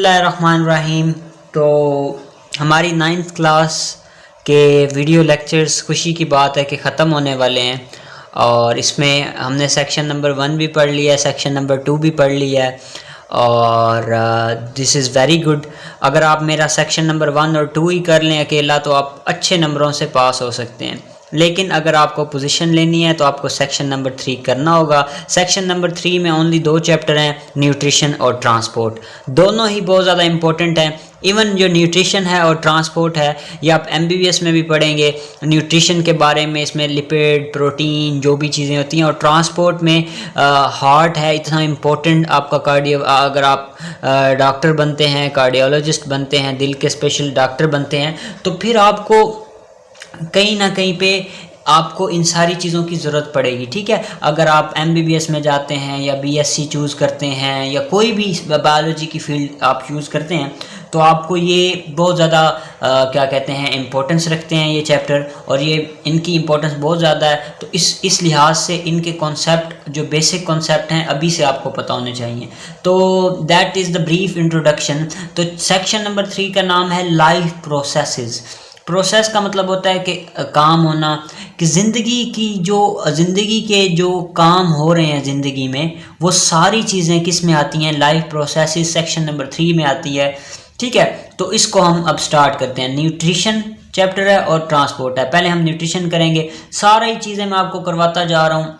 बिस्मिल्लाहिर्रहमानिर्रहीम। तो हमारी 9th क्लास के वीडियो लेक्चर्स खुशी की बात है कि ख़त्म होने वाले हैं और इसमें हमने सेक्शन नंबर 1 भी पढ़ लिया है, सेक्शन नंबर 2 भी पढ़ लिया है और दिस इज़ वेरी गुड। अगर आप मेरा सेक्शन नंबर 1 और 2 ही कर लें अकेला तो आप अच्छे नंबरों से पास हो सकते हैं, लेकिन अगर आपको पोजीशन लेनी है तो आपको सेक्शन नंबर 3 करना होगा। सेक्शन नंबर 3 में ओनली 2 चैप्टर हैं, न्यूट्रिशन और ट्रांसपोर्ट। दोनों ही बहुत ज़्यादा इंपॉर्टेंट हैं। इवन जो न्यूट्रिशन है और ट्रांसपोर्ट है ये आप MBBS में भी पढ़ेंगे न्यूट्रिशन के बारे में, इसमें लिपिड प्रोटीन जो भी चीज़ें होती हैं, और ट्रांसपोर्ट में हार्ट है इतना इम्पोर्टेंट आपका कार्डियो। अगर आप डॉक्टर बनते हैं, कार्डियोलॉजिस्ट बनते हैं, दिल के स्पेशल डॉक्टर बनते हैं, तो फिर आपको कहीं ना कहीं पे आपको इन सारी चीज़ों की ज़रूरत पड़ेगी। ठीक है, अगर आप MBBS में जाते हैं या BSc चूज़ करते हैं या कोई भी बायोलॉजी की फील्ड आप चूज़ करते हैं तो आपको ये बहुत ज़्यादा क्या कहते हैं इम्पोर्टेंस रखते हैं ये चैप्टर, और ये इनकी इम्पोर्टेंस बहुत ज़्यादा है। तो इस लिहाज से इनके कॉन्सेप्ट जो बेसिक कॉन्सेप्ट हैं अभी से आपको पता होने चाहिए। तो that is the brief introduction. तो सेक्शन नंबर 3 का नाम है लाइफ प्रोसेसेस। प्रोसेस का मतलब होता है कि काम होना, कि ज़िंदगी के जो काम हो रहे हैं ज़िंदगी में वो सारी चीज़ें किस में आती हैं, लाइफ प्रोसेसेस सेक्शन नंबर 3 में आती है। ठीक है, तो इसको हम अब स्टार्ट करते हैं। न्यूट्रिशन चैप्टर है और ट्रांसपोर्ट है। पहले हम न्यूट्रिशन करेंगे, सारी चीज़ें मैं आपको करवाता जा रहा हूँ,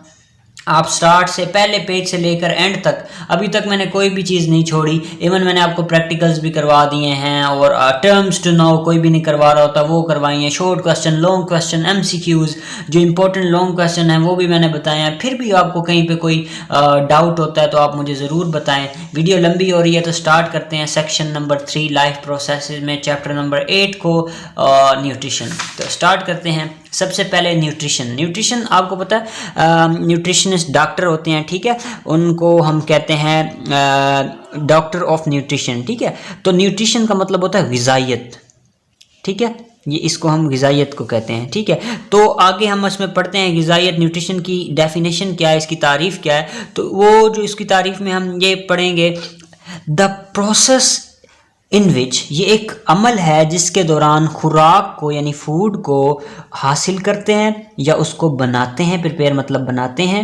आप स्टार्ट से पहले पेज से लेकर एंड तक। अभी तक मैंने कोई भी चीज़ नहीं छोड़ी, इवन मैंने आपको प्रैक्टिकल्स भी करवा दिए हैं और टर्म्स टू नो कोई भी नहीं करवा रहा होता वो करवाई हैं। Short question, long question, MCQs जो इंपॉर्टेंट लॉन्ग क्वेश्चन हैं वो भी मैंने बताए हैं। फिर भी आपको कहीं पे कोई डाउट होता है तो आप मुझे ज़रूर बताएं। वीडियो लंबी हो रही है तो स्टार्ट करते हैं सेक्शन नंबर 3 लाइफ प्रोसेसेस में चैप्टर नंबर 8 को न्यूट्रिशन। तो स्टार्ट करते हैं। सबसे पहले न्यूट्रिशन आपको पता है न्यूट्रिशनिस्ट डॉक्टर होते हैं, ठीक है, उनको हम कहते हैं डॉक्टर ऑफ न्यूट्रिशन। ठीक है, तो न्यूट्रिशन का मतलब होता है ग़िज़ाइयत। ठीक है, ये इसको हम ग़िज़ाइयत को कहते हैं। ठीक है, तो आगे हम इसमें पढ़ते हैं ग़िज़ाइयत, न्यूट्रिशन की डेफिनेशन क्या है, इसकी तारीफ़ क्या है। तो वो जो इसकी तारीफ़ में हम ये पढ़ेंगे, द प्रोसेस इन विच, ये एक अमल है जिसके दौरान खुराक को यानी फूड को हासिल करते हैं या उसको बनाते हैं, प्रिपेयर मतलब बनाते हैं,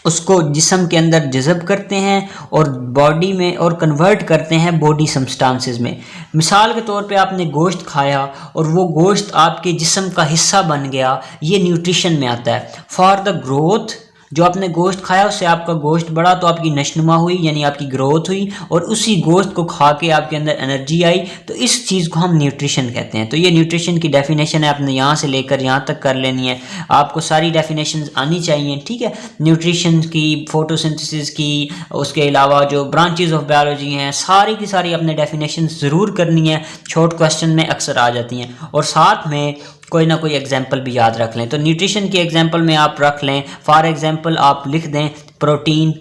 उसको जिस्म के अंदर जज़ब करते हैं और बॉडी में और कन्वर्ट करते हैं बॉडी सब्सटेंसेस में। मिसाल के तौर पे आपने गोश्त खाया और वो गोश्त आपके जिस्म का हिस्सा बन गया, ये न्यूट्रिशन में आता है। फॉर द ग्रोथ, जो आपने गोश्त खाया उससे आपका गोश्त बढ़ा तो आपकी नशनुमा हुई यानी आपकी ग्रोथ हुई, और उसी गोश्त को खा के आपके अंदर एनर्जी आई, तो इस चीज़ को हम न्यूट्रिशन कहते हैं। तो ये न्यूट्रिशन की डेफिनेशन है, आपने यहाँ से लेकर यहाँ तक कर लेनी है, आपको सारी डेफिनेशंस आनी चाहिए। ठीक है, न्यूट्रिशन की, फोटोसिंथेसिस की, उसके अलावा जो ब्रांचेस ऑफ बायोलॉजी हैं, सारी की सारी अपने डेफिनेशन ज़रूर करनी है, शॉर्ट क्वेश्चन में अक्सर आ जाती हैं, और साथ में कोई ना कोई एग्जाम्पल भी याद रख लें। तो न्यूट्रिशन की एग्जाम्पल में आप रख लें, फॉर एग्जाम्पल आप लिख दें प्रोटीन,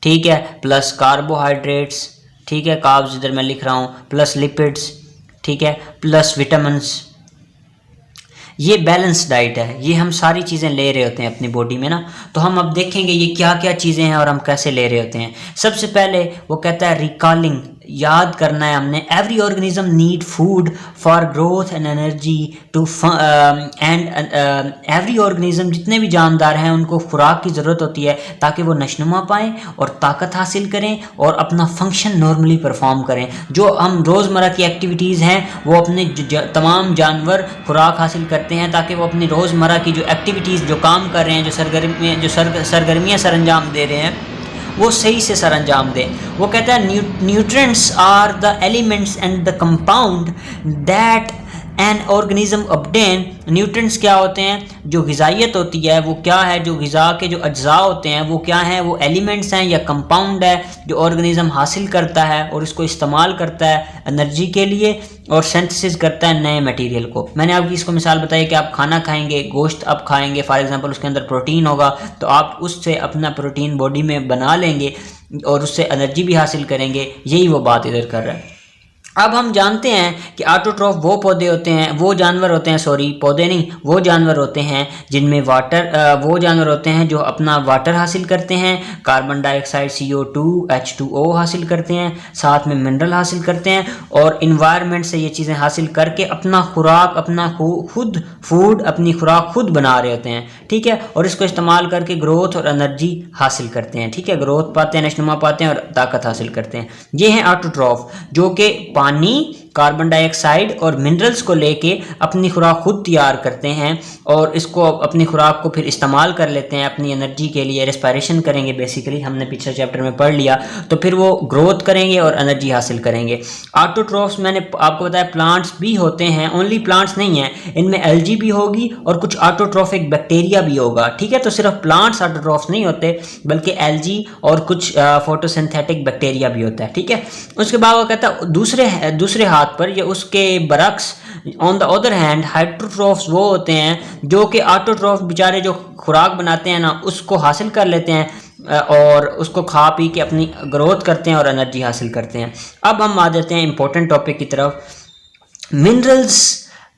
ठीक है, प्लस कार्बोहाइड्रेट्स, ठीक है, कार्ब्स इधर मैं लिख रहा हूँ, प्लस लिपिड्स, ठीक है, प्लस विटामिन्स। ये बैलेंस डाइट है, ये हम सारी चीज़ें ले रहे होते हैं अपनी बॉडी में ना। तो हम अब देखेंगे ये क्या क्या चीज़ें हैं और हम कैसे ले रहे होते हैं। सबसे पहले वो कहता है रिकॉलिंग, याद करना है हमने, every organism need food for growth and energy to and every organism, जितने भी जानदार हैं उनको खुराक की ज़रूरत होती है ताकि वो नशनुमा पाएँ और ताकत हासिल करें और अपना फंक्शन नॉर्मली परफॉर्म करें। जो हम रोज़मर्रा की एक्टिविटीज़ हैं वो अपने तमाम जानवर खुराक हासिल करते हैं ताकि वो अपनी रोज़मर्रा की जो एक्टिविटीज़, जो काम कर रहे हैं, जो सरगर्मियाँ सर अंजाम दे रहे हैं, वो सही से सर अंजाम दें। वो कहता है nutrients are the elements and the compound that an organism obtain. Nutrients क्या होते हैं, जो ग़िज़ाइयत होती है वो क्या है, जो ग़िज़ा के जो अज्जा होते हैं वो क्या हैं, वो एलिमेंट्स हैं या कंपाउंड है जो ऑर्गेनिज्म हासिल करता है और इसको इस्तेमाल करता है एनर्जी के लिए और सिंथेसिस करता है नए मटेरियल को। मैंने आपकी इसको मिसाल बताई कि आप खाना खाएंगे, गोश्त आप खाएंगे, फॉर एग्जांपल उसके अंदर प्रोटीन होगा तो आप उससे अपना प्रोटीन बॉडी में बना लेंगे और उससे एनर्जी भी हासिल करेंगे। यही वो बात इधर कर रहा है। अब हम जानते हैं कि ऑटोट्रॉफ वो पौधे होते हैं, वो जानवर होते हैं, सॉरी पौधे नहीं, वो जानवर होते हैं जिनमें वो जानवर होते हैं जो अपना वाटर हासिल करते हैं, कार्बन डाइऑक्साइड CO2 H2O हासिल करते हैं, साथ में मिनरल हासिल करते हैं और इन्वायरमेंट से ये चीज़ें हासिल करके अपना खुराक, अपना खुद फूड, अपनी खुराक खुद बना रहे होते हैं, ठीक है। और इसको इस्तेमाल करके ग्रोथ और एनर्जी हासिल करते हैं, ठीक है, ग्रोथ पाते हैं, नशनुमा पाते हैं और ताकत हासिल करते हैं। ये हैं ऑटोट्रॉफ, जो कि पानी, कार्बन डाइऑक्साइड और मिनरल्स को लेके अपनी खुराक खुद तैयार करते हैं और इसको अपनी खुराक को फिर इस्तेमाल कर लेते हैं अपनी एनर्जी के लिए। रेस्पिरेशन करेंगे बेसिकली, हमने पिछले चैप्टर में पढ़ लिया, तो फिर वो ग्रोथ करेंगे और एनर्जी हासिल करेंगे। ऑटोट्रॉफ्स मैंने आपको बताया प्लांट्स भी होते हैं, ओनली प्लांट्स नहीं है, इनमें एल्गी भी होगी और कुछ ऑटोट्रॉफिक बैक्टीरिया भी होगा, ठीक है। तो सिर्फ प्लांट्स ऑटोट्रॉफ्स नहीं होते बल्कि एल्गी और कुछ फोटोसिंथेटिक बैक्टीरिया भी होता है, ठीक है। उसके बाद वो कहता है दूसरे हाथ पर ये उसके बरक्स, ऑन द अदर हैंड हाइट्रोट्रॉफ्स वो होते हैं जो कि ऑटोट्रॉफ बेचारे जो खुराक बनाते हैं ना उसको हासिल कर लेते हैं और उसको खा पी के अपनी ग्रोथ करते हैं और एनर्जी हासिल करते हैं। अब हम आ जाते हैं इंपॉर्टेंट टॉपिक की तरफ,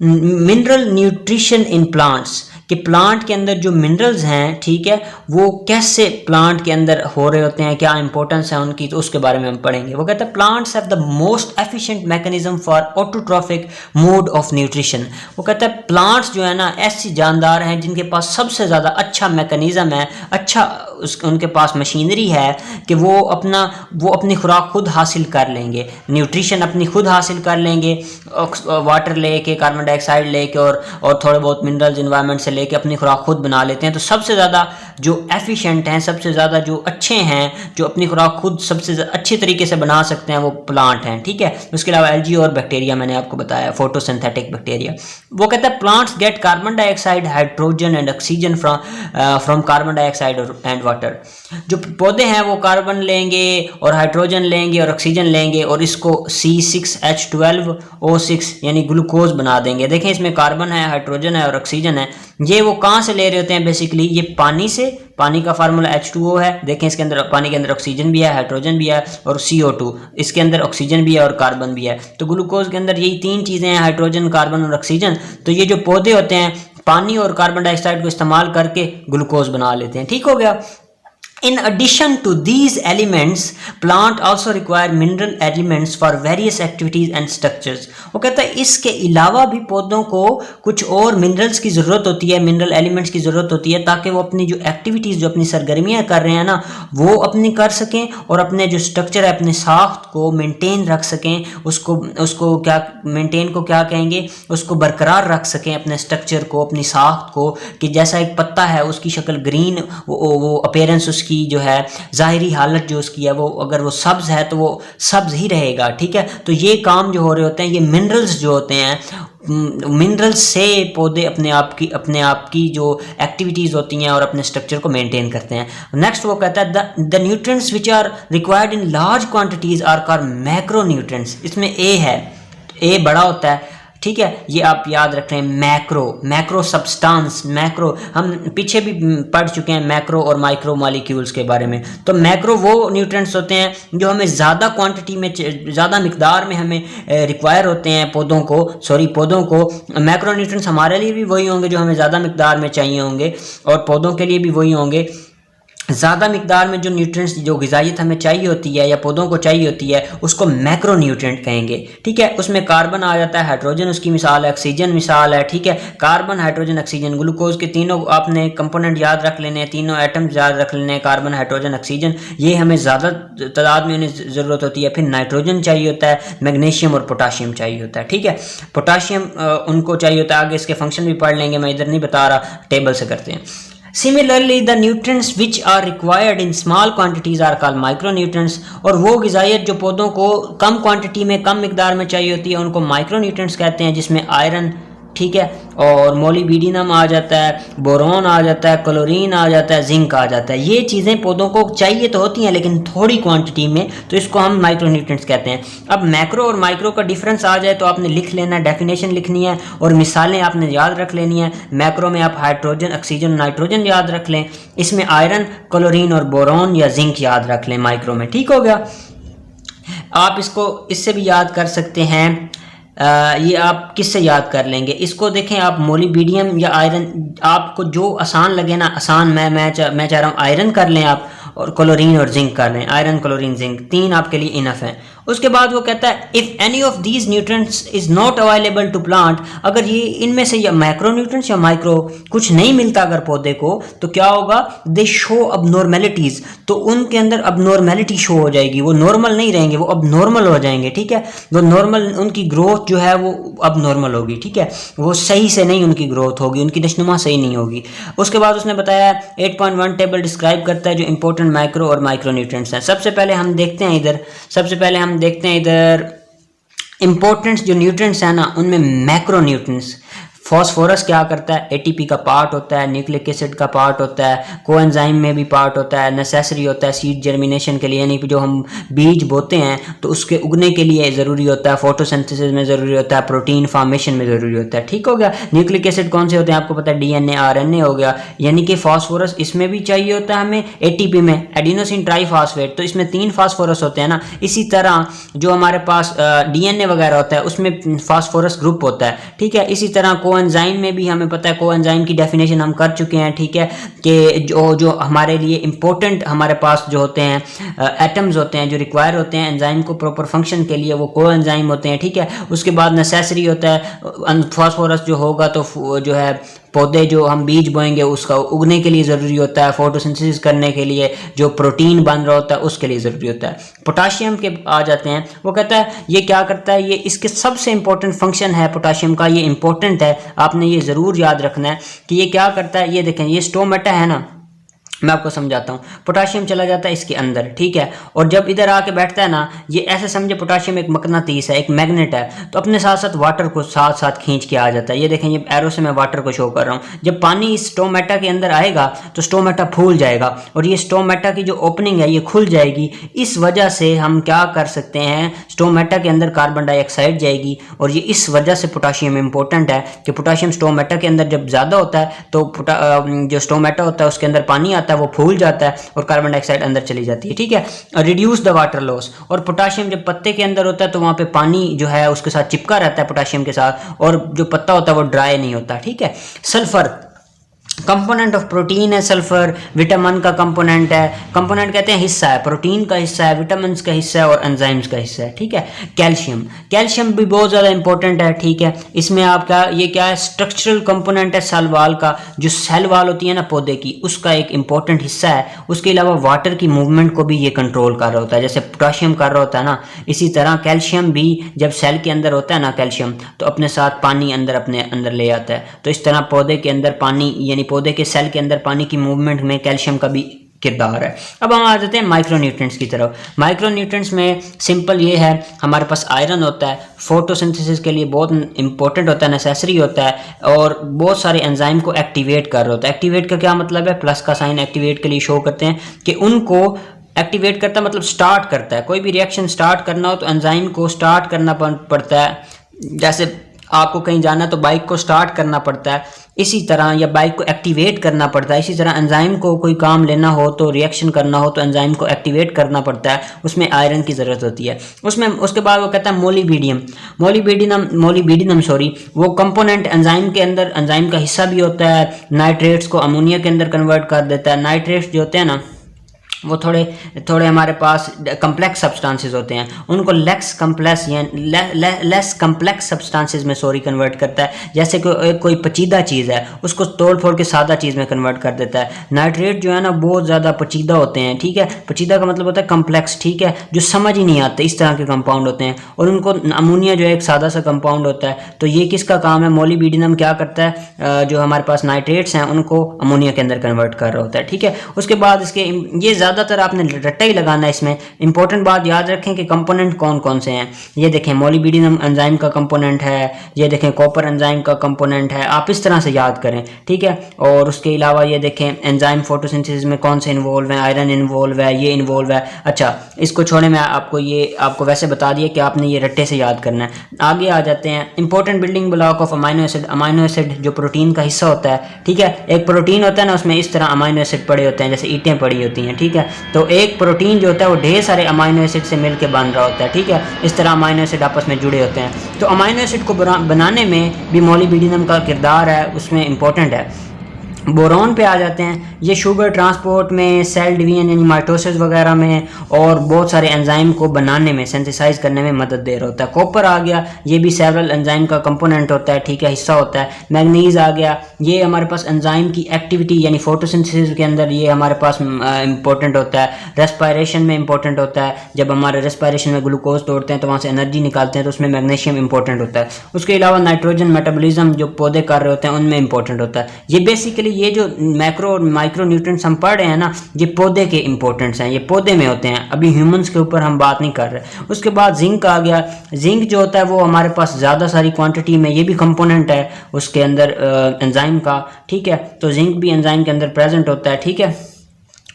मिनरल न्यूट्रिशन इन प्लांट्स, कि प्लांट के अंदर जो मिनरल्स हैं, ठीक है, वो कैसे प्लांट के अंदर हो रहे होते हैं, क्या इंपॉर्टेंस है उनकी, तो उसके बारे में हम पढ़ेंगे। वो कहता है plants have the most efficient mechanism for autotrophic mode of nutrition. वो कहता है प्लांट्स जो है ना ऐसी जानदार हैं जिनके पास सबसे ज़्यादा अच्छा मैकेनिज्म है, अच्छा उनके पास मशीनरी है कि वो अपनी खुराक खुद हासिल कर लेंगे, न्यूट्रिशन अपनी खुद हासिल कर लेंगे, वाटर लेके, कार्बन डाइऑक्साइड लेके और थोड़े बहुत मिनरल्स इन्वायरमेंट से लेके अपनी खुराक खुद बना लेते हैं। तो सबसे ज़्यादा जो एफिशिएंट हैं, सबसे ज़्यादा जो अच्छे हैं, जो अपनी खुराक खुद सबसे अच्छे तरीके से बना सकते हैं, वो प्लांट हैं, ठीक है। उसके अलावा एल्गी और बैक्टीरिया मैंने आपको बताया, फोटोसिंथेटिक बैक्टीरिया। वो कहता है plants get carbon dioxide, hydrogen and oxygen from carbon dioxide and water. जो पौधे हैं वो कार्बन लेंगे और हाइड्रोजन लेंगे और ऑक्सीजन लेंगे और इसको C6H12O6 यानी ग्लूकोज बना देंगे। देखें इसमें कार्बन है, हाइड्रोजन है और ऑक्सीजन है। ये वो कहाँ से ले रहे होते हैं बेसिकली, ये पानी से, पानी का फार्मूला H2O है। देखें इसके अंदर, पानी के अंदर ऑक्सीजन भी है, हाइड्रोजन भी है और CO2, इसके अंदर ऑक्सीजन भी है और कार्बन भी है। तो ग्लूकोज के अंदर यही तीन चीज़ें हैं, हाइड्रोजन, कार्बन और ऑक्सीजन। तो ये जो पौधे होते हैं पानी और कार्बन डाइऑक्साइड को इस्तेमाल करके ग्लूकोज बना लेते हैं, ठीक हो गया। In addition to these elements, plant also require mineral elements for various activities and structures. वो कहता है इसके अलावा भी पौधों को कुछ और मिनरल्स की ज़रूरत होती है, मिनरल एलिमेंट्स की ज़रूरत होती है ताकि वो अपनी जो एक्टिविटीज़, जो अपनी सरगर्मियाँ कर रहे हैं ना, वो अपनी कर सकें और अपने जो स्ट्रक्चर है, अपने साख्त को मेंटेन रख सकें। उसको क्या मेंटेन को क्या कहेंगे, उसको बरकरार रख सकें, अपने स्ट्रक्चर को, अपनी साख्त को, कि जैसा एक पत्ता है उसकी शक्ल ग्रीन, वो अपीयरेंस उसकी जो है, ज़ाहिरी हालत जो उसकी है, वो अगर वो सब्ज़ है तो वो सब्ज़ ही रहेगा, ठीक है। तो ये काम जो हो रहे होते हैं, ये मिनरल्स जो होते हैं, मिनरल्स से पौधे अपने आप की जो एक्टिविटीज़ होती हैं और अपने स्ट्रक्चर को मेंटेन करते हैं। नेक्स्ट वो कहता है the nutrients which are required in large quantities are called macronutrients. इसमें ए है, ए बड़ा होता है, ठीक है, ये आप याद रख रहे हैं। मैक्रो सब्सटेंस, मैक्रो हम पीछे भी पढ़ चुके हैं, मैक्रो और माइक्रो मॉलिक्यूल्स के बारे में। तो मैक्रो वो न्यूट्रिएंट्स होते हैं जो हमें ज़्यादा क्वांटिटी में, ज़्यादा मिकदार में हमें रिक्वायर होते हैं पौधों को। मैक्रो न्यूट्रिएंट्स हमारे लिए भी वही होंगे जो हमें ज़्यादा मिकदार में चाहिए होंगे और पौधों के लिए भी वही होंगे। ज़्यादा मिकदार में जो न्यूट्रिएंट्स, जो ग़िज़ाइयत हमें चाहिए होती है या पौधों को चाहिए होती है, उसको मैक्रो न्यूट्रिएंट कहेंगे, ठीक है। उसमें कार्बन आ जाता है, हाइड्रोजन उसकी मिसाल है, ऑक्सीजन मिसाल है, ठीक है। कार्बन, हाइड्रोजन, ऑक्सीजन, ग्लूकोज के तीनों आपने कंपोनेंट याद रख लेने हैं, तीनों एटम्स याद रख लेने हैं, कार्बन, हाइड्रोजन, ऑक्सीजन। ये हमें ज़्यादा तादाद में उन्हें ज़रूरत होती है। फिर नाइट्रोजन चाहिए होता है, मैग्नीशियम और पोटाशियम चाहिए होता है, ठीक है। पोटाशियम उनको चाहिए होता है, आगे इसके फंक्शन भी पढ़ लेंगे, मैं इधर नहीं बता रहा, टेबल से करते हैं। Similarly, the nutrients which are required in small quantities are called micronutrients। और वो ग़िज़ाइयत जो पौधों को कम क्वांटिटी में, कम मिकदार में चाहिए होती है, उनको माइक्रोन्यूट्रिएंट्स कहते हैं, जिसमें आयरन, ठीक है, और मोलिब्डेनम आ जाता है, बोरॉन आ जाता है, क्लोरीन आ जाता है, जिंक आ जाता है। ये चीज़ें पौधों को चाहिए तो होती हैं लेकिन थोड़ी क्वांटिटी में, तो इसको हम माइक्रोन्यूट्रिएंट्स कहते हैं। अब मैक्रो और माइक्रो का डिफरेंस आ जाए तो आपने लिख लेना, डेफिनेशन लिखनी है और मिसालें आपने याद रख लेनी है। मैक्रो में आप हाइड्रोजन, ऑक्सीजन, नाइट्रोजन याद रख लें, इसमें आयरन, क्लोरीन और बोरॉन या जिंक याद रख लें माइक्रो में, ठीक हो गया। आप इसको इससे भी याद कर सकते हैं। ये आप किससे याद कर लेंगे इसको, देखें आप मोलिबीडियम या आयरन, आपको जो आसान लगे ना, आसान मैं चाह रहा हूँ आयरन कर लें आप, और क्लोरीन और जिंक कर लें। आयरन, क्लोरीन, जिंक 3 आपके लिए इनफ है। उसके बाद वो कहता है if any of these nutrients is not available to plant, अगर ये इनमें से या मैक्रो न्यूट्रिएंट्स या माइक्रो कुछ नहीं मिलता अगर पौधे को, तो क्या होगा, दे शो अबनॉर्मेलिटीज, तो उनके अंदर अबनॉर्मेलिटी शो हो जाएगी, वो नॉर्मल नहीं रहेंगे, वो अब नॉर्मल हो जाएंगे। ठीक है, वो नॉर्मल, उनकी ग्रोथ जो है वो अब नॉर्मल होगी। ठीक है, वो सही से नहीं उनकी ग्रोथ होगी, उनकी नशनुमा सही नहीं होगी। उसके बाद उसने बताया 8.1 टेबल डिस्क्राइब करता है जो इंपॉर्टेंट माइक्रो और माइक्रो न्यूट्रिएंट्स हैं। सबसे पहले हम देखते हैं इधर इंपॉर्टेंट जो न्यूट्रिएंट्स हैं ना, उनमें मैक्रो न्यूट्रिएंट्स। फॉस्फोरस क्या करता है, एटीपी का पार्ट होता है, न्यूक्लिक एसिड का पार्ट होता है, कोएंजाइम में भी पार्ट होता है, नेसेसरी होता है सीड जर्मिनेशन के लिए, यानी कि जो हम बीज बोते हैं तो उसके उगने के लिए ज़रूरी होता है, फोटोसिंथेसिस में ज़रूरी होता है, प्रोटीन फॉर्मेशन में ज़रूरी होता है। ठीक हो गया। न्यूक्लिक एसिड कौन से होते हैं आपको पता है, डीएनए, आरएनए हो गया, यानी कि फॉस्फोरस इसमें भी चाहिए होता है हमें, एटीपी में एडिनोसिन ट्राईफॉस्फेट, तो इसमें 3 फास्फोरस होते हैं ना। इसी तरह जो हमारे पास डीएनए वगैरह होता है उसमें फास्फोरस ग्रुप होता है। ठीक है, इसी तरह कोएंजाइम में भी हमें पता है, कोएंजाइम की डेफिनेशन हम कर चुके हैं। ठीक है, कि जो हमारे लिए इंपॉर्टेंट हमारे पास जो होते हैं एटम्स होते हैं जो रिक्वायर होते हैं एंजाइम को प्रॉपर फंक्शन के लिए, वो कोएंजाइम होते हैं। ठीक है, उसके बाद नेसेसरी होता है फास्फोरस जो होगा तो जो है पौधे जो हम बीज बोएंगे उसका उगने के लिए ज़रूरी होता है, फोटोसिंथेसिस करने के लिए जो प्रोटीन बन रहा होता है उसके लिए ज़रूरी होता है। पोटाशियम के आ जाते हैं, वो कहता है ये क्या करता है, ये इसके सबसे इंपॉर्टेंट फंक्शन है पोटाशियम का, ये इंपॉर्टेंट है, आपने ये ज़रूर याद रखना है कि ये क्या करता है। ये देखें, ये स्टोमेटा है ना, मैं आपको समझाता हूँ। पोटाशियम चला जाता है इसके अंदर, ठीक है, और जब इधर आके बैठता है ना, ये ऐसे समझे पोटाशियम एक मकनातीस है, एक मैग्नेट है, तो अपने साथ साथ वाटर को साथ साथ खींच के आ जाता है। ये देखें, ये एरो से मैं वाटर को शो कर रहा हूँ। जब पानी इस स्टोमेटा के अंदर आएगा तो स्टोमेटा फूल जाएगा और ये स्टोमेटा की जो ओपनिंग है ये खुल जाएगी। इस वजह से हम क्या कर सकते हैं, स्टोमेटा के अंदर कार्बन डाइऑक्साइड जाएगी, और ये इस वजह से पोटाशियम इंपॉर्टेंट है कि पोटाशियम स्टोमेटा के अंदर जब ज़्यादा होता है तो जो स्टोमेटा होता है उसके अंदर पानी आता है, वो फूल जाता है और कार्बन डाइऑक्साइड अंदर चली जाती है। ठीक है, रिड्यूस द वाटर लॉस। और पोटाशियम जब पत्ते के अंदर होता है तो वहाँ पे पानी जो है उसके साथ चिपका रहता है पोटाशियम के साथ, और जो पत्ता होता है वो ड्राई नहीं होता। ठीक है, सल्फर कंपोनेंट ऑफ प्रोटीन है, सल्फर विटामिन का कंपोनेंट है। कंपोनेंट कहते हैं हिस्सा है, प्रोटीन का हिस्सा है, विटामिन का हिस्सा है और एंजाइम्स का हिस्सा है। ठीक है, कैल्शियम, कैल्शियम भी बहुत ज़्यादा इंपॉर्टेंट है। ठीक है, इसमें आपका ये क्या है, स्ट्रक्चरल कंपोनेंट है सेल वाल का, जो सेल वाल होती है ना पौधे की, उसका एक इंपॉर्टेंट हिस्सा है। उसके अलावा वाटर की मूवमेंट को भी ये कंट्रोल कर रहा होता है, जैसे पोटाशियम कर रहा होता है ना, इसी तरह कैल्शियम भी जब सेल के अंदर होता है ना कैल्शियम, तो अपने साथ पानी अपने अंदर ले आता है। तो इस तरह पौधे के अंदर पानी, यानी पौधे के सेल के अंदर पानी की मूवमेंट में कैल्शियम का भी किरदार है। अब हम आ जाते हैं माइक्रो न्यूट्रिएंट्स की तरफ। माइक्रो न्यूट्रिएंट्स में सिंपल ये है, हमारे पास आयरन होता है, फोटोसिंथेसिस के लिए बहुत इंपॉर्टेंट होता है, नेसेसरी होता है, और बहुत सारे एंजाइम को एक्टिवेट कर रहा होता है। एक्टिवेट का क्या मतलब है, प्लस का साइन एक्टिवेट के लिए शो करते हैं कि उनको एक्टिवेट करता है, मतलब स्टार्ट करता है। कोई भी रिएक्शन स्टार्ट करना हो तो एंजाइम को स्टार्ट करना पड़ता है। जैसे आपको कहीं जाना तो बाइक को स्टार्ट करना पड़ता है, इसी तरह, या बाइक को एक्टिवेट करना पड़ता है। इसी तरह एंजाइम को कोई काम लेना हो तो, रिएक्शन करना हो तो एंजाइम को एक्टिवेट करना पड़ता है, उसमें आयरन की ज़रूरत होती है उसमें। उसके बाद वो कहता है मोलिबीडिनम वो कंपोनेंट एंजाइम के अंदर, एंजाइम का हिस्सा भी होता है। नाइट्रेट्स को अमोनिया के अंदर कन्वर्ट कर देता है। नाइट्रेट्स जो होते हैं ना, वो थोड़े हमारे पास कम्प्लेक्स सब्सटेंसेस होते हैं, उनको लेस कम्प्लेक्स सब्सटेंसेस में कन्वर्ट करता है। जैसे कोई पचीदा चीज़ है उसको तोड़ फोड़ के सादा चीज़ में कन्वर्ट कर देता है। नाइट्रेट जो है ना बहुत ज़्यादा पचीदा होते हैं। ठीक है, पचीदा का मतलब होता है कम्प्लेक्स, ठीक है, जो समझ ही नहीं आते, इस तरह के कंपाउंड होते हैं। और उनको अमोनिया जो है एक सादा सा कंपाउंड होता है। तो ये किसका काम है, मोलिबीडिनम क्या करता है, जो हमारे पास नाइट्रेट्स हैं उनको अमोनिया के अंदर कन्वर्ट कर रहा होता है। ठीक है, उसके बाद इसके ये ज़्यादातर आपने रट्टा ही लगाना है इसमें। इंपॉर्टेंट बात याद रखें कि कंपोनेंट कौन कौन से हैं। ये देखें, मोलिबीडिनम एंजाइम का कंपोनेंट है, ये देखें कॉपर एंजाइम का कंपोनेंट है। आप इस तरह से याद करें, ठीक है। और उसके अलावा ये देखें एंजाइम फोटोसिंथेसिस में कौन से इन्वॉल्व हैं, आयरन इन्वॉल्व है, ये इन्वॉल्व है। अच्छा, इसको छोड़े मैं आपको वैसे बता दिया कि आपने ये रट्टे से याद करना है। आगे आ जाते हैं, important building block of amino acid. Amino acid जो प्रोटीन का हिस्सा होता है, ठीक है, एक प्रोटीन होता है ना, उसमें इस तरह अमाइनो एसिड पड़े होते हैं, जैसे ईंटें पड़ी होती हैं, ठीक है। है। तो एक प्रोटीन जो होता है वो ढेर सारे अमाइनो एसिड से मिलकर बन रहा होता है, ठीक है। इस तरह अमाइनो एसिड आपस में जुड़े होते हैं। तो अमाइनो एसिड को बनाने में भी मोलिब्डेनम का किरदार है, उसमें इम्पोर्टेंट है। बोरॉन पे आ जाते हैं। ये शुगर ट्रांसपोर्ट में, सेल डिवीजन यानी माइटोसिस वगैरह में और बहुत सारे एंजाइम को बनाने में, सिंथेसाइज करने में मदद दे रहा होता है। कॉपर आ गया, ये भी सेवरल एंजाइम का कंपोनेंट होता है, ठीक है, हिस्सा होता है। मैग्नीज आ गया, ये हमारे पास एंजाइम की एक्टिविटी यानी फोटोसिंथेसिस के अंदर ये हमारे पास इंपॉर्टेंट होता है। रेस्पायरेशन में इंपॉर्टेंट होता है, जब हमारे रेस्पायरेशन में ग्लूकोज तोड़ते हैं तो वहाँ से एनर्जी निकालते हैं, तो उसमें मैग्नीशियम इंपॉर्टेंट होता है। उसके अलावा नाइट्रोजन मेटाबॉलिज्म जो पौधे कर रहे होते हैं उनमें इंपॉर्टेंट होता है। ये बेसिकली ये जो मैक्रो और माइक्रो न्यूट्रिएंट्स हम पढ़ रहे हैं ना, ये पौधे के इंपॉर्टेंट्स हैं, ये पौधे में होते हैं, अभी ह्यूमंस के ऊपर हम बात नहीं कर रहे। उसके बाद जिंक आ गया। जिंक जो होता है वो हमारे पास ज़्यादा सारी क्वांटिटी में, ये भी कंपोनेंट है उसके अंदर एंजाइम का, ठीक है। तो जिंक भी एंजाइम के अंदर प्रेजेंट होता है, ठीक है।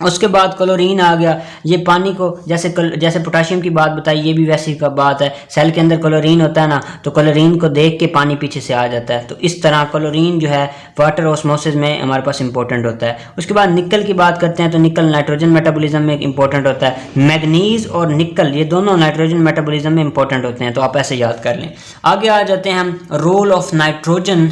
उसके बाद क्लोरीन आ गया। ये पानी को जैसे पोटाशियम की बात बताई, ये भी वैसी का बात है। सेल के अंदर क्लोरीन होता है ना, तो क्लोरीन को देख के पानी पीछे से आ जाता है। तो इस तरह क्लोरीन जो है वाटर ऑस्मोसिस में हमारे पास इंपॉर्टेंट होता है। उसके बाद निकल की बात करते हैं, तो निकल नाइट्रोजन मेटाबॉलिज्म में इंपॉर्टेंट होता है। मैग्नीज और निकल ये दोनों नाइट्रोजन मेटाबॉलिज्म में इंपॉर्टेंट होते हैं, तो आप ऐसे याद कर लें। आगे आ जाते हैं हम रोल ऑफ नाइट्रोजन।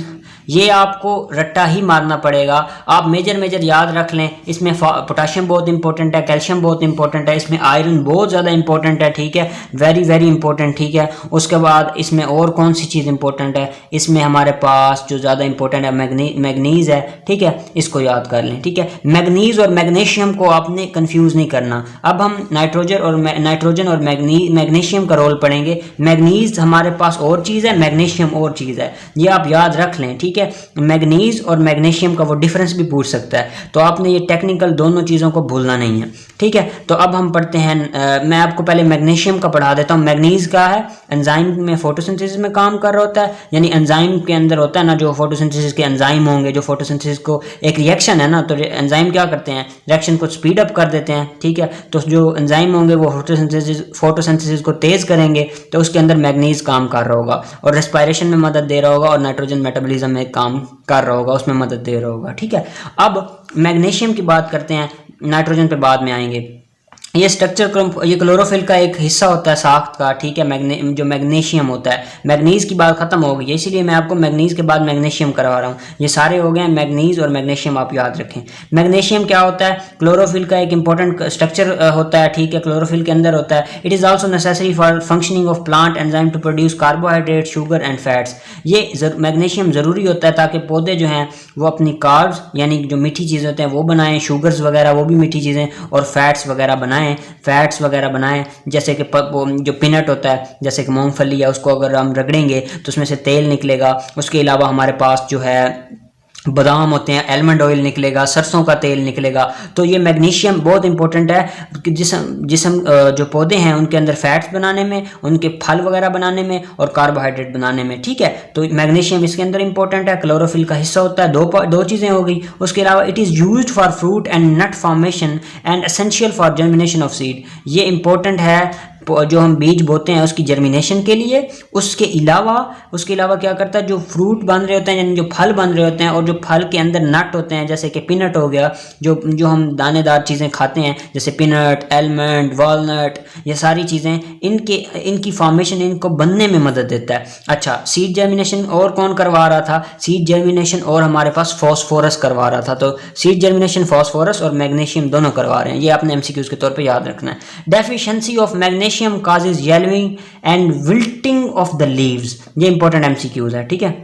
ये आपको रट्टा ही मारना पड़ेगा, आप मेजर याद रख लें। इसमें पोटाशियम बहुत इंपॉर्टेंट है, कैल्शियम बहुत इंपॉर्टेंट है, इसमें आयरन बहुत ज़्यादा इंपॉर्टेंट है, ठीक है, वेरी इंपॉर्टेंट, ठीक है। उसके बाद इसमें और कौन सी चीज़ इंपॉर्टेंट है, इसमें हमारे पास जो ज़्यादा इंपॉर्टेंट है मैग्नीज है, ठीक है, इसको याद कर लें, ठीक है। मैग्नीज और मैग्नीशियम को आपने कंफ्यूज नहीं करना। अब हम नाइट्रोजन और मैग्नीशियम का रोल पढ़ेंगे। मैग्नीज हमारे पास और चीज़ है, मैग्नीशियम और चीज़ है, ये आप याद रख लें, ठीक है। मैग्नीज और मैग्नीशियम का वो डिफरेंस भी पूछ सकता है, तो आपने ये टेक्निकल दोनों चीज़ों को भूलना नहीं है, ठीक है। तो अब हम पढ़ते हैं, मैं आपको पहले मैग्नीशियम का पढ़ा देता हूँ। मैग्नीज का है एंजाइम में फोटोसिंथेसिस में काम कर रहा होता है, यानी एंजाइम के अंदर होता है ना, जो फोटोसिंथेसिस के एंजाइम होंगे, जो फोटोसिंथेसिस को एक रिएक्शन है ना, तो एंजाइम क्या करते हैं, रिएक्शन को स्पीड अप कर देते हैं, ठीक है। तो जो एंजाइम होंगे वो फोटोसिंथेसिस को तेज करेंगे, तो उसके अंदर मैग्नीज काम कर रहा होगा और रेस्पायरेशन में मदद दे रहा होगा और नाइट्रोजन मेटाबॉलिज्म में काम कर रहा होगा, उसमें मदद दे रहा होगा, ठीक है। अब मैग्नीशियम की बात करते हैं, नाइट्रोजन पे बाद में आएंगे। ये स्ट्रक्चर, ये क्लोरोफिल का एक हिस्सा होता है साख्त का, ठीक है। जो मैग्नीशियम होता है, मैग्नीज की बात खत्म हो गई, इसीलिए मैं आपको मैग्नीज के बाद मैग्नीशियम करवा रहा हूँ। ये सारे हो गए मैग्नीज और मैग्नीशियम, आप याद रखें। मैग्नीशियम क्या होता है, क्लोरोफिल का एक इंपॉर्टेंट स्ट्रक्चर होता है, ठीक है, क्लोरोफिल के अंदर होता है। It is also necessary for functioning of plant enzyme to produce carbohydrate, sugar and fats. ये मैग्नीशियम ज़रूरी होता है ताकि पौधे जो हैं वो अपनी कार्ब्स यानी जो मीठी चीज़ें होते हैं वो बनाएं, शुगर्स वगैरह वो भी मीठी चीज़ें, और फैट्स वगैरह बनाएं, जैसे कि जो पीनट होता है, जैसे कि मूंगफली है, उसको अगर हम रगड़ेंगे तो उसमें से तेल निकलेगा। उसके अलावा हमारे पास जो है बादाम होते हैं, एलमंड ऑयल निकलेगा, सरसों का तेल निकलेगा। तो ये मैग्नीशियम बहुत इंपॉर्टेंट है जिसम जो पौधे हैं उनके अंदर फैट्स बनाने में, उनके फल वगैरह बनाने में और कार्बोहाइड्रेट बनाने में, ठीक है। तो मैग्नीशियम इसके अंदर इंपॉर्टेंट है, क्लोरोफिल का हिस्सा होता है। दो चीज़ें हो गई। उसके अलावा it is used for fruit and nut formation and essential for germination of seed. ये इंपॉर्टेंट है जो हम बीज बोते हैं उसकी जर्मिनेशन के लिए। उसके अलावा क्या करता है, जो फ्रूट बन रहे होते हैं यानी जो फल बन रहे होते हैं और जो फल के अंदर नट होते हैं, जैसे कि पीनट हो गया, जो हम दानेदार चीज़ें खाते हैं, जैसे पीनट, एलमंड, वॉलनट, ये सारी चीज़ें इनकी फॉर्मेशन, इनको बनने में मदद देता है। अच्छा, सीड जर्मिनेशन और कौन करवा रहा था, सीड जर्मिनेशन और हमारे पास फॉस्फोरस करवा रहा था। तो सीड जर्मिनेशन फॉस्फोरस और मैग्नीशियम दोनों करवा रहे हैं, ये आपने एमसीक्यूज के तौर पे याद रखना है। Deficiency of magnesium causes yellowing and wilting of the leaves, ये इंपॉर्टेंट एमसीक्यूज है, ठीक है।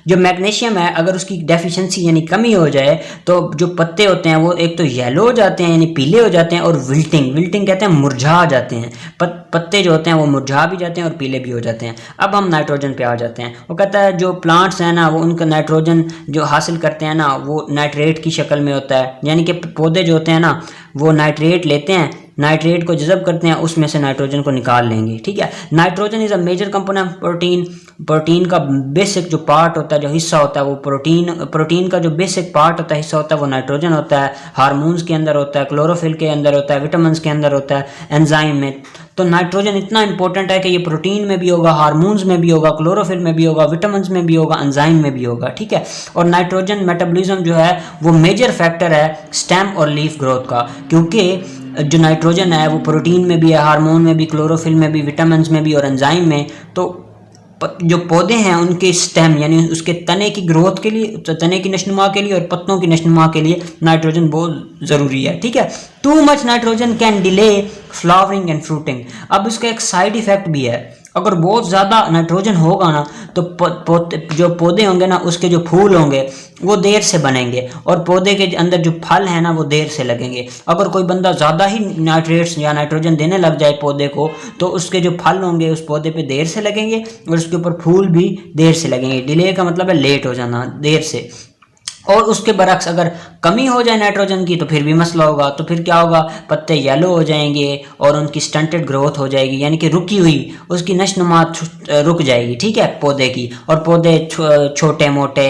जो मैग्नीशियम है अगर उसकी डेफिशिएंसी यानी कमी हो जाए तो जो पत्ते होते हैं वो एक तो येलो हो जाते हैं यानी पीले हो जाते हैं, और विल्टिंग कहते हैं मुरझा जाते हैं। पत्ते जो होते हैं वो मुरझा भी जाते हैं और पीले भी हो जाते हैं। अब हम नाइट्रोजन पे आ जाते हैं। वो कहता है जो प्लांट्स हैं ना वो उनका नाइट्रोजन जो हासिल करते हैं ना वो नाइट्रेट की शक्ल में होता है, यानी कि पौधे जो होते हैं ना वो नाइट्रेट लेते हैं, नाइट्रेट को जज़ब करते हैं, उसमें से नाइट्रोजन को निकाल लेंगे, ठीक है। Nitrogen is a major component of protein protein का बेसिक जो पार्ट होता है, जो हिस्सा होता है वो प्रोटीन का जो बेसिक पार्ट होता है, हिस्सा होता है वो नाइट्रोजन होता है। हार्मोन्स के अंदर होता है, क्लोरोफिल के अंदर होता है, विटामिन के अंदर होता है, एंजाइम में। तो नाइट्रोजन इतना इंपॉर्टेंट है कि ये प्रोटीन में भी होगा, हार्मोन्स में भी होगा, क्लोरोफिल में भी होगा, विटामिन में भी होगा, एंजाइम में भी होगा, ठीक है। और नाइट्रोजन मेटाबॉलिज्म जो है वो मेजर फैक्टर है स्टेम और लीफ ग्रोथ का, क्योंकि जो नाइट्रोजन है वो प्रोटीन में भी है, हार्मोन में भी, क्लोरोफिल में भी, विटामिन में भी और एंजाइम में। तो जो पौधे हैं उनके स्टेम यानी उसके तने की ग्रोथ के लिए, तो तने की नशनुमा के लिए और पत्तों की नशनुमा के लिए नाइट्रोजन बहुत ज़रूरी है, ठीक है। Too much nitrogen can delay flowering and fruiting. अब इसका एक साइड इफेक्ट भी है, अगर बहुत ज़्यादा नाइट्रोजन होगा ना तो जो पौधे होंगे ना उसके जो फूल होंगे वो देर से बनेंगे और पौधे के अंदर जो फल है ना वो देर से लगेंगे। अगर कोई बंदा ज़्यादा ही नाइट्रेट्स या नाइट्रोजन देने लग जाए पौधे को तो उसके जो फल होंगे उस पौधे पे देर से लगेंगे और उसके ऊपर फूल भी देर से लगेंगे। डिले का मतलब है लेट हो जाना, देर से। और उसके बरक्स अगर कमी हो जाए नाइट्रोजन की तो फिर भी मसला होगा। तो फिर क्या होगा, पत्ते येलो हो जाएंगे और उनकी स्टंटेड ग्रोथ हो जाएगी, यानी कि रुकी हुई उसकी नशनुमा रुक जाएगी, ठीक है, पौधे की। और पौधे छोटे मोटे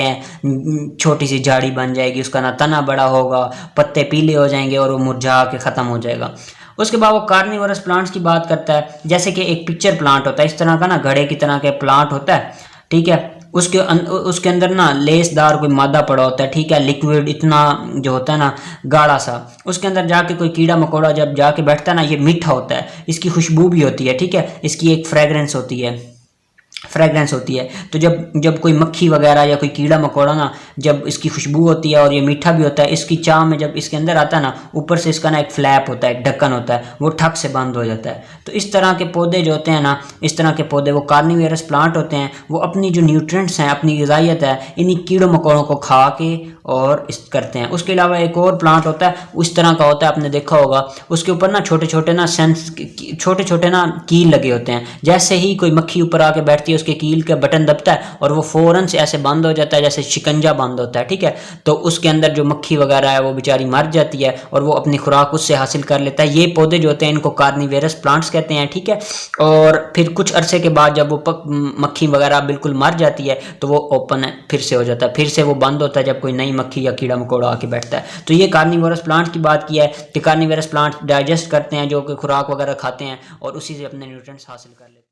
छोटी सी झाड़ी बन जाएगी, उसका ना तना बड़ा होगा, पत्ते पीले हो जाएंगे और वो मुरझा के ख़त्म हो जाएगा। उसके बाद वो कार्निवोरस प्लांट्स की बात करता है, जैसे कि एक पिक्चर प्लांट होता है, इस तरह का ना घड़े की तरह के प्लांट होता है, ठीक है। उसके अंदर ना लेसदार कोई मादा पड़ा होता है, ठीक है, लिक्विड इतना जो होता है ना गाढ़ा सा, उसके अंदर जाके कोई कीड़ा मकोड़ा जब जाके बैठता है ना, ये मीठा होता है, इसकी खुशबू भी होती है, ठीक है, इसकी एक फ्रेगरेंस होती है। तो जब कोई मक्खी वगैरह या कोई कीड़ा मकोड़ा ना, जब इसकी खुशबू होती है और ये मीठा भी होता है, इसकी चाह में जब इसके अंदर आता है ना, ऊपर से इसका ना एक फ्लैप होता है, एक ढक्कन होता है, वो ठक से बंद हो जाता है। तो इस तरह के पौधे जो होते हैं ना, इस तरह के पौधे वो कार्निवेरस प्लांट होते हैं, वो अपनी जो न्यूट्रिएंट्स हैं, अपनी ग़िज़ाइयत है, इन्हीं कीड़ों मकोड़ों को खा के और इस करते हैं। उसके अलावा एक और प्लांट होता है, उस तरह का होता है, आपने देखा होगा, उसके ऊपर ना छोटे छोटे ना कील लगे होते हैं। जैसे ही कोई मक्खी ऊपर आके बैठती है उसके कील का बटन दबता है और वो फ़ौरन से ऐसे बंद हो जाता है, जैसे शिकंजा बंद होता है, ठीक है। तो उसके अंदर जो मक्खी वगैरह है वो बेचारी मर जाती है और वो अपनी खुराक उससे हासिल कर लेता है। ये पौधे जो होते हैं इनको कार्निवेरस प्लांट्स कहते हैं, ठीक है। और फिर कुछ अरसे के बाद जब वो मक्खी वगैरह बिल्कुल मर जाती है तो वो ओपन फिर से हो जाता है, फिर से वो बंद होता है जब कोई नई मक्खी या कीड़ा मकोड़ा आके बैठता है। तो ये कार्निवोरस प्लांट की बात की है कि कार्निवोरस प्लांट डाइजेस्ट करते हैं, जो कि खुराक वगैरह खाते हैं और उसी से अपने न्यूट्रिएंट्स हासिल कर लेते हैं।